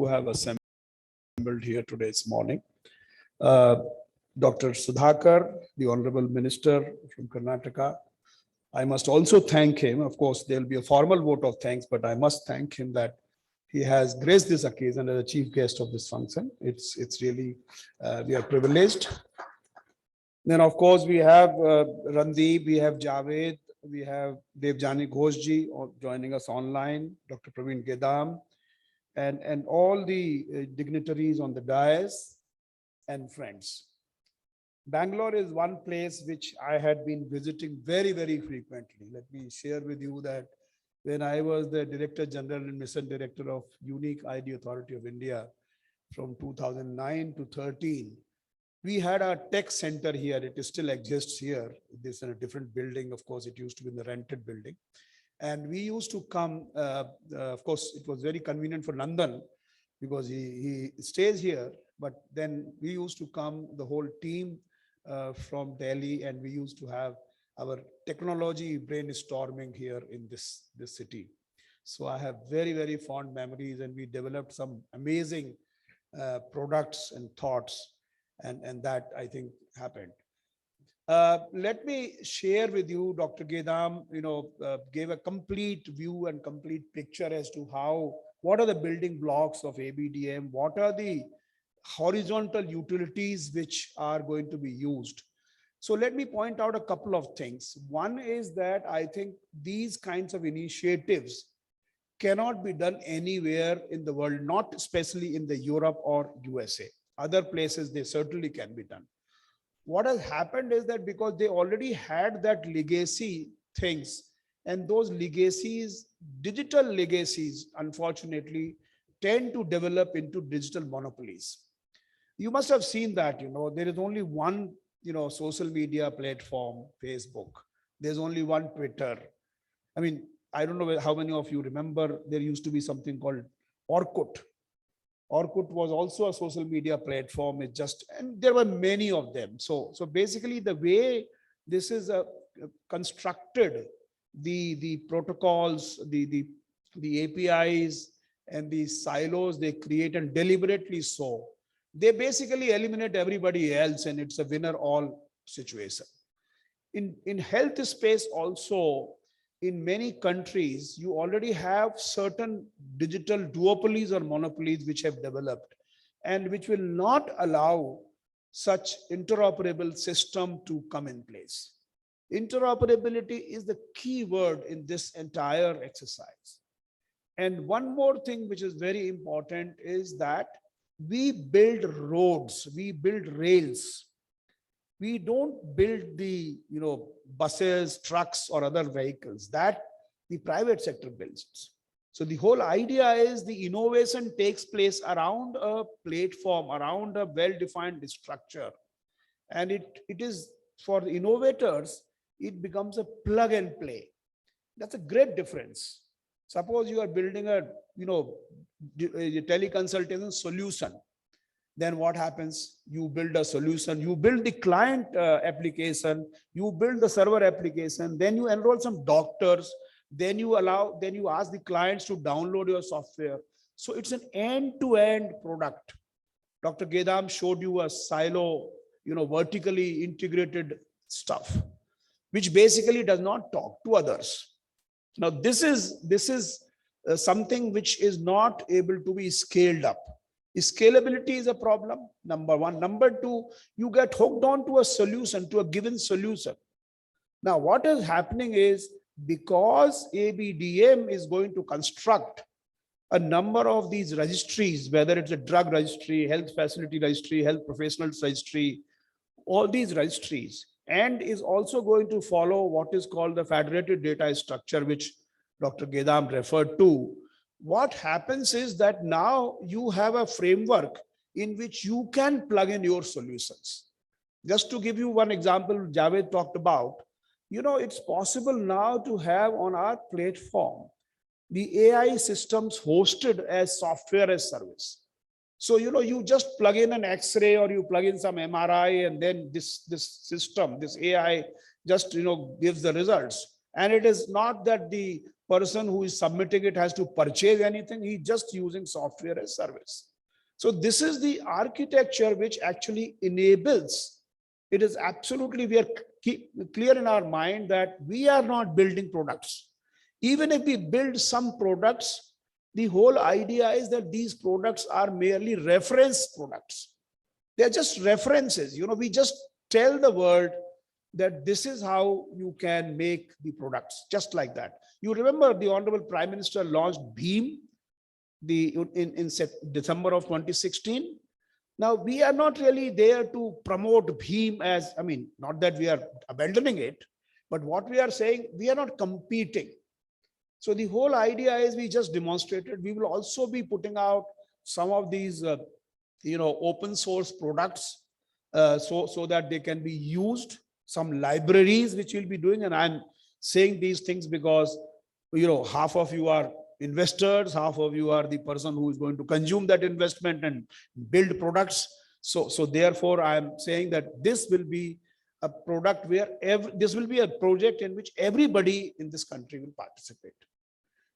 who have assembled here today this morning. Dr. Sudhakar, the Honorable Minister from Karnataka. I must also thank him. Of course, there will be a formal vote of thanks, but I must thank him that he has graced this occasion as a chief guest of this function. It's really, we are privileged. Then, of course, we have Randeep, we have Javed, we have Devjani Ghoshji joining us online, Dr. Praveen Gedam, and all the dignitaries on the dais and friends. Bangalore is one place which I had been visiting very, very frequently. Let me share with you that when I was the Director General and Mission Director of Unique ID Authority of India from 2009 to 13, we had a tech center here. It still exists here. This is in a different building. Of course, it used to be in the rented building. And we used to come, of course, it was very convenient for Nandan because he stays here. But then we used to come, the whole team from Delhi, and we used to have our technology brainstorming here in this city. So I have very, very fond memories, and we developed some amazing products and thoughts, and that I think happened. Let me share with you, Dr. Gedam, gave a complete view and complete picture as to what are the building blocks of ABDM, what are the horizontal utilities which are going to be used. So let me point out a couple of things. One is that I think these kinds of initiatives cannot be done anywhere in the world, not especially in the Europe or USA. Other places, they certainly can be done. What has happened is that because they already had that legacy things, and those legacies, digital legacies, unfortunately, tend to develop into digital monopolies. You must have seen that, there is only one, social media platform, Facebook. There's only one Twitter. I mean, I don't know how many of you remember, there used to be something called Orkut. Orkut was also a social media platform. And there were many of them. So basically the way this is constructed, the protocols, the APIs and the silos they create, and deliberately so, they basically eliminate everybody else, and it's a winner all situation. In health space also, in many countries, you already have certain digital duopolies or monopolies which have developed, and which will not allow such interoperable system to come in place. Interoperability is the key word in this entire exercise. And one more thing which is very important is that we build roads, we build rails. We don't build the buses, trucks, or other vehicles that the private sector builds. So the whole idea is the innovation takes place around a platform, around a well-defined structure. And it is for the innovators, it becomes a plug and play. That's a great difference. Suppose you are building a teleconsultation solution. Then what happens? You build a solution, you build the client application, you build the server application, then you enroll some doctors, then you ask the clients to download your software. So it's an end-to-end product. Dr. Gedam showed you a silo, vertically integrated stuff, which basically does not talk to others. Now, this is something which is not able to be scaled up. Scalability is a problem, number one. Number two, you get hooked on to a solution, to a given solution. Now, what is happening is, because ABDM is going to construct a number of these registries, whether it's a drug registry, health facility registry, health professionals registry, all these registries, and is also going to follow what is called the federated data structure, which Dr. Gedam referred to. What happens is that now you have a framework in which you can plug in your solutions. Just to give you one example, Javed talked about, it's possible now to have on our platform the AI systems hosted as software as service. So, you just plug in an X-ray or you plug in some MRI, and then this system, this AI just, gives the results. And it is not that the person who is submitting it has to purchase anything. He's just using software as service. So this is the architecture which actually enables. It is absolutely, we are clear in our mind that we are not building products. Even if we build some products, the whole idea is that these products are merely reference products. They're just references. We just tell the world that this is how you can make the products, just like that. You remember the Honorable Prime Minister launched BHIM in December of 2016. Now, we are not really there to promote BHIM as, not that we are abandoning it, but what we are saying, we are not competing. So the whole idea is we just demonstrated. We will also be putting out some of these, open source products so that they can be used, some libraries which we'll be doing. And I'm saying these things because, half of you are investors, half of you are the person who is going to consume that investment and build products. So therefore, I am saying that this will be a product where this will be a project in which everybody in this country will participate.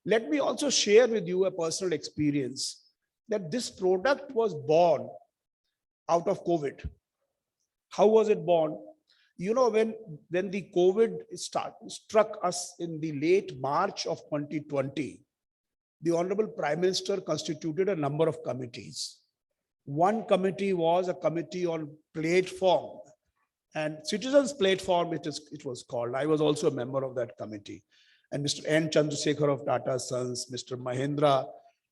Let me also share with you a personal experience that this product was born out of COVID. How was it born? When the COVID struck us in the late March of 2020, the Honorable Prime Minister constituted a number of committees. One committee was a committee on platform, and Citizens Platform it was called. I was also a member of that committee. And Mr. N. Chandrasekhar of Tata Sons, Mr. Mahindra,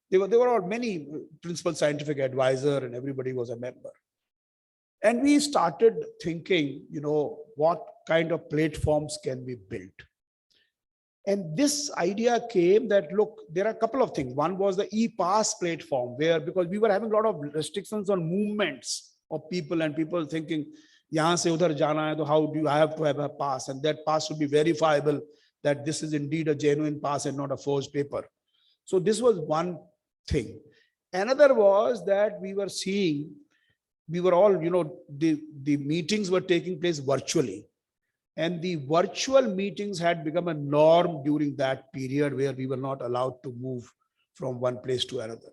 they were all many principal scientific advisor, and everybody was a member. And we started thinking, what kind of platforms can be built? And this idea came that, look, there are a couple of things. One was the e-pass platform, where, because we were having a lot of restrictions on movements of people, and people thinking, yahan se udhar jana hai, to how do I have to have a pass? And that pass should be verifiable, that this is indeed a genuine pass and not a forged paper. So this was one thing. Another was that we were seeing, we were all, the meetings were taking place virtually. And the virtual meetings had become a norm during that period where we were not allowed to move from one place to another.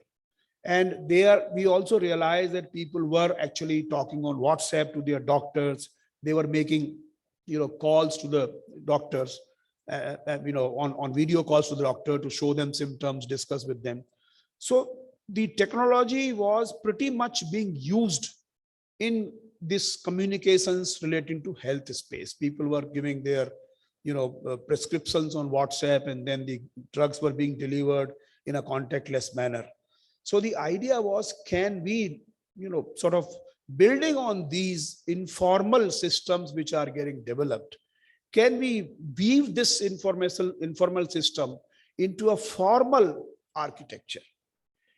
And there we also realized that people were actually talking on WhatsApp to their doctors. They were making, calls to the doctors, on video calls to the doctor to show them symptoms, discuss with them. So the technology was pretty much being used in this communications relating to health space. People were giving their, prescriptions on WhatsApp, and then the drugs were being delivered in a contactless manner. So the idea was, can we, sort of building on these informal systems which are getting developed, can we weave this informal system into a formal architecture?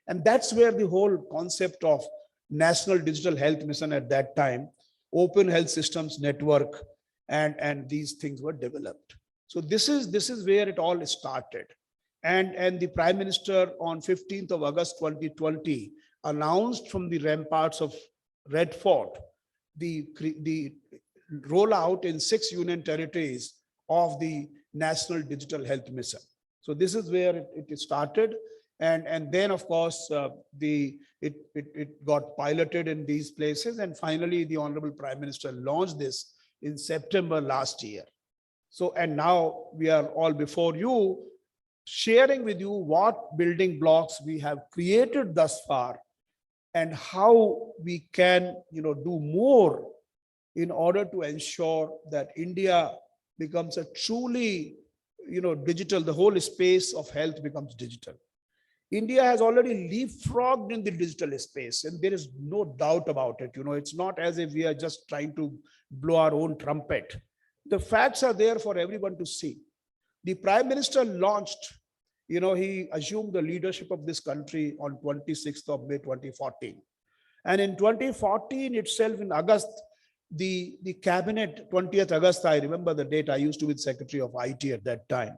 And that's where the whole concept of National Digital Health Mission at that time, Open Health Systems Network, and these things were developed. So this is where it all started. And the Prime Minister on 15th of August 2020 announced from the ramparts of Red Fort the rollout in 6 union territories of the National Digital Health Mission. So this is where it started. And then, of course, it got piloted in these places. And finally, the Honorable Prime Minister launched this in September last year. So, and now we are all before you, sharing with you what building blocks we have created thus far and how we can, do more in order to ensure that India becomes a truly, digital, the whole space of health becomes digital. India has already leapfrogged in the digital space, and there is no doubt about it. It's not as if we are just trying to blow our own trumpet. The facts are there for everyone to see. The Prime Minister launched, he assumed the leadership of this country on 26th of May 2014. And in 2014 itself, in August, the cabinet, 20th August, I remember the date, I used to be Secretary of IT at that time.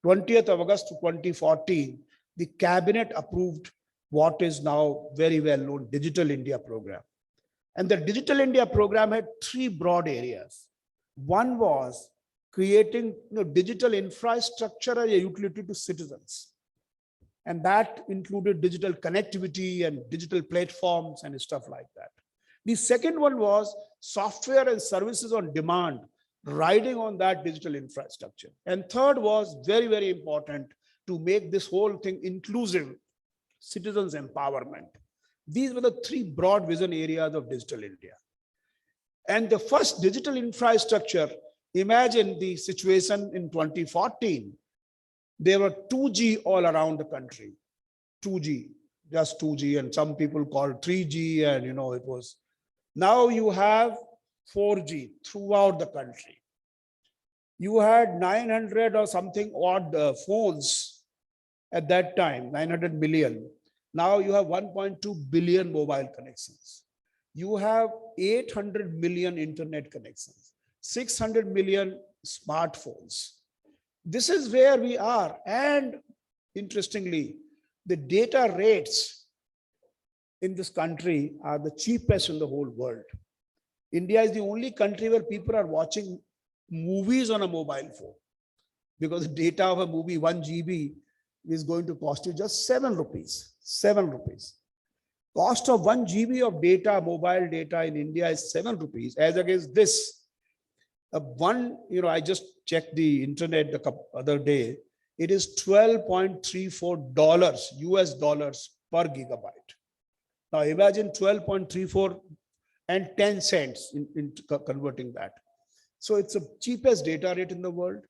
20th of August 2014, the cabinet approved what is now very well known Digital India program. And the Digital India program had 3 broad areas. One was creating digital infrastructure as a utility to citizens. And that included digital connectivity and digital platforms and stuff like that. The second one was software and services on demand, riding on that digital infrastructure. And third was very, very important to make this whole thing inclusive, citizens empowerment. These were the three broad vision areas of Digital India. And the first digital infrastructure, imagine the situation in 2014. There were 2G all around the country, 2G, just 2G, and some people call 3G, and it was. Now you have 4G throughout the country. You had 900 or something odd phones at that time, 900 million. Now you have 1.2 billion mobile connections. You have 800 million internet connections, 600 million smartphones. This is where we are. And interestingly, the data rates in this country are the cheapest in the whole world. India is the only country where people are watching movies on a mobile phone, because the data of a movie, 1 GB, is going to cost you just 7 rupees. 7 rupees. Cost of 1 GB of data, mobile data in India is 7 rupees, as against this. I just checked the internet the other day. It is $12.34 US dollars per gigabyte. Now imagine 12.34 and 10 cents in converting that. So it's the cheapest data rate in the world.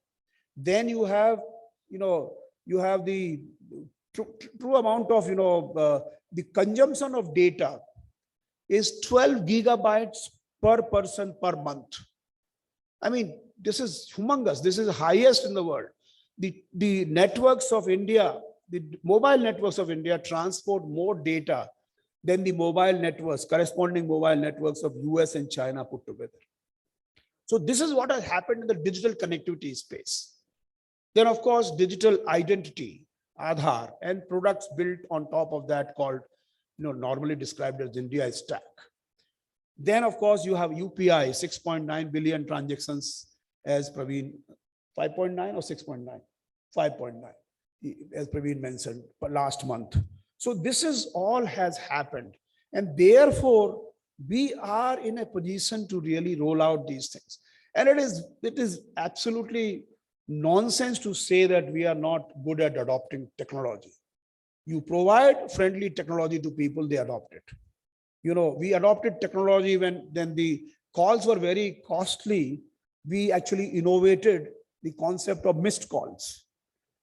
Then you have, the true amount of, the consumption of data is 12 gigabytes per person per month. I mean, this is humongous. This is the highest in the world. The networks of India, the mobile networks of India transport more data than the mobile networks, corresponding mobile networks of US and China put together. So this is what has happened in the digital connectivity space. Then, of course, digital identity, Aadhaar, and products built on top of that called, normally described as India stack. Then, of course, you have UPI, 6.9 billion transactions, as Praveen, 5.9 or 6.9? 5.9, as Praveen mentioned, last month. So this is all has happened. And therefore, we are in a position to really roll out these things. And it is absolutely nonsense to say that we are not good at adopting technology. You provide friendly technology to people, they adopt it. We adopted technology when then the calls were very costly. We actually innovated the concept of missed calls.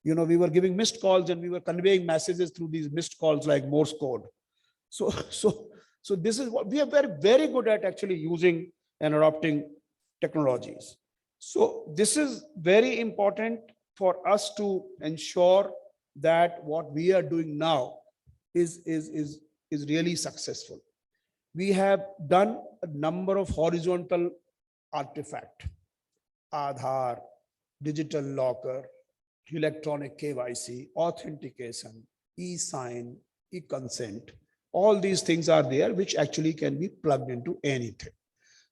We were giving missed calls and we were conveying messages through these missed calls like Morse code. So this is what we are very, very good at, actually using and adopting technologies. So this is very important for us to ensure that what we are doing now is really successful. We have done a number of horizontal artifacts, Aadhaar, digital locker, electronic KYC, authentication, e-sign, e-consent. All these things are there, which actually can be plugged into anything.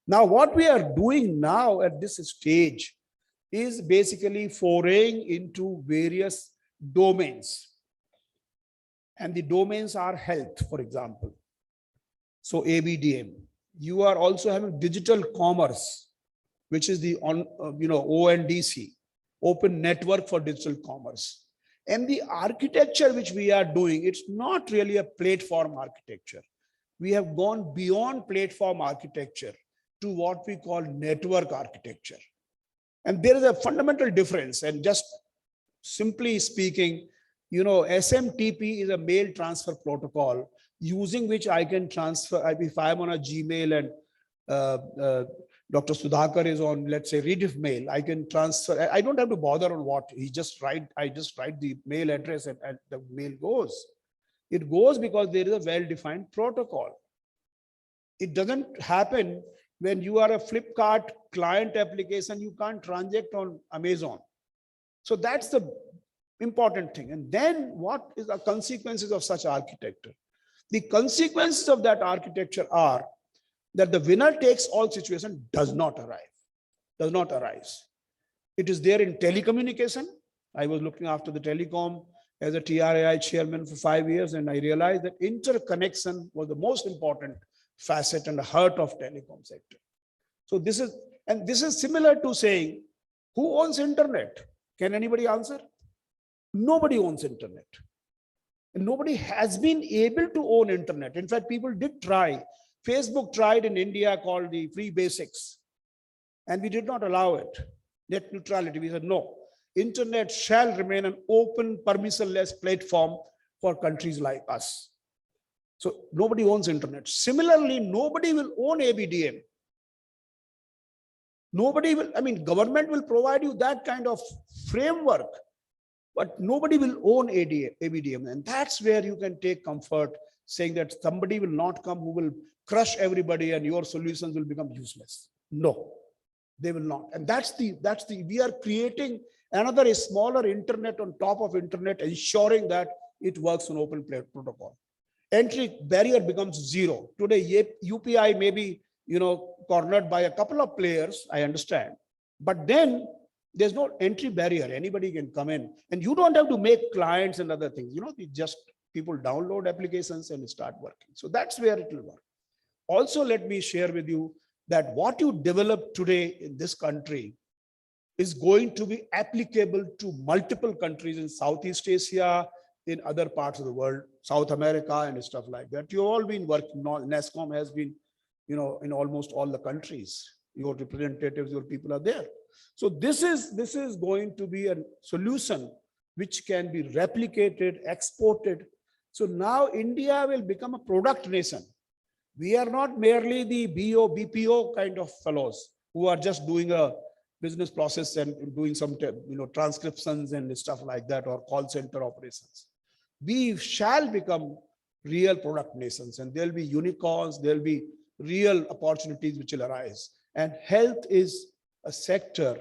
Now, what we are doing now at this stage is basically foraying into various domains. And the domains are health, for example. So ABDM. You are also having digital commerce, which is the ONDC, Open Network for Digital Commerce. And the architecture which we are doing, it's not really a platform architecture. We have gone beyond platform architecture to what we call network architecture. And there is a fundamental difference. And just simply speaking, SMTP is a mail transfer protocol using which I can transfer. If I'm on a Gmail and Dr. Sudhakar is on, let's say, Rediff mail, I can transfer. I don't have to bother on what I just write the mail address and the mail goes. It goes because there is a well-defined protocol. It doesn't happen when you are a Flipkart client application, you can't transact on Amazon. So that's the important thing. And then what is the consequences of such architecture? The consequences of that architecture are that the winner takes all situation does not arise. It is there in telecommunication. I was looking after the telecom as a TRAI chairman for 5 years, and I realized that interconnection was the most important facet and the heart of telecom sector. So this is similar to saying, who owns internet? Can anybody answer? Nobody owns internet. And nobody has been able to own internet. In fact, people did try. Facebook tried in India called the free basics, and we did not allow it. Net neutrality. We said, no, internet shall remain an open, permissionless platform for countries like us. So nobody owns internet. Similarly, nobody will own ABDM. Nobody will, government will provide you that kind of framework, but nobody will own ABDM. And that's where you can take comfort saying that somebody will not come who will crush everybody and your solutions will become useless. No, they will not. And we are creating another smaller internet on top of internet, ensuring that it works on open protocol. Entry barrier becomes zero. Today, UPI may be, cornered by a couple of players, I understand. But then there's no entry barrier. Anybody can come in and you don't have to make clients and other things. People download applications and start working. So that's where it will work. Also, let me share with you that what you develop today in this country is going to be applicable to multiple countries in Southeast Asia, in other parts of the world, South America and stuff like that. You've all been working on, NASSCOM has been, in almost all the countries. Your representatives, your people are there. So this is going to be a solution which can be replicated, exported. So now India will become a product nation. We are not merely the BPO kind of fellows who are just doing a business process and doing some transcriptions and stuff like that, or call center operations. We shall become real product nations, and there'll be unicorns, there'll be real opportunities which will arise. And health is a sector.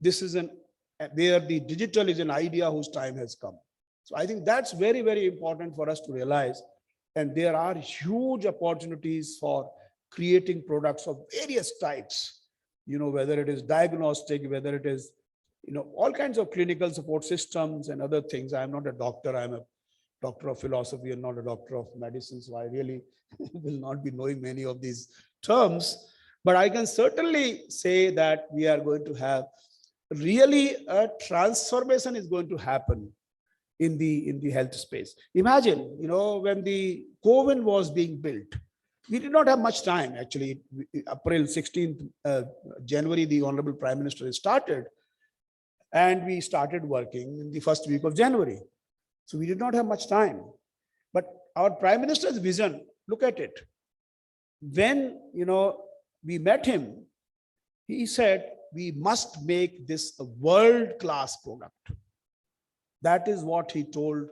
This is where the digital is an idea whose time has come. So I think that's very, very important for us to realize. And there are huge opportunities for creating products of various types, whether it is diagnostic, whether it is, all kinds of clinical support systems and other things. I'm not a doctor. I'm a doctor of philosophy and not a doctor of medicine. So I really will not be knowing many of these terms. But I can certainly say that we are going to have really a transformation is going to happen in the health space. Imagine, when the COVID was being built, we did not have much time. Actually, April 16th, January, the Honorable Prime Minister started, and we started working in the first week of January. So we did not have much time. But our Prime Minister's vision, look at it. When, we met him, he said, we must make this a world-class product. That is what he told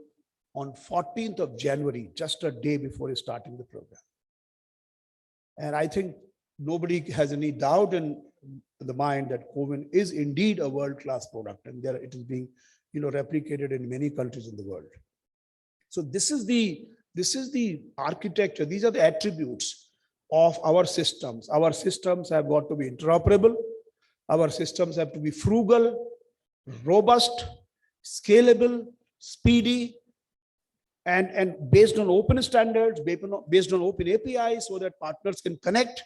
on 14th of January, just a day before starting the program. And I think nobody has any doubt in the mind that COVID is indeed a world-class product, and it is being, replicated in many countries in the world. So this is the architecture. These are the attributes of our systems. Our systems have got to be interoperable. Our systems have to be frugal, robust, scalable, speedy, and based on open standards, based on open APIs, so that partners can connect.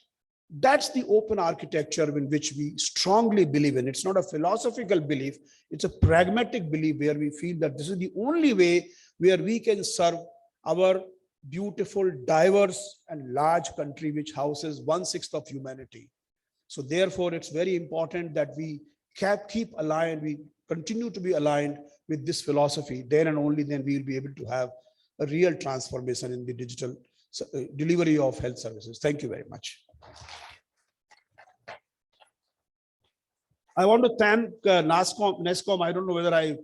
That's the open architecture in which we strongly believe in. It's not a philosophical belief, it's a pragmatic belief where we feel that this is the only way where we can serve our beautiful, diverse, and large country which houses 1/6 of humanity. So therefore, it's very important that we keep aligned, we continue to be aligned with this philosophy. Then and only then we will be able to have a real transformation in the digital delivery of health services. Thank you very much. I want to thank NASSCOM. I don't know whether I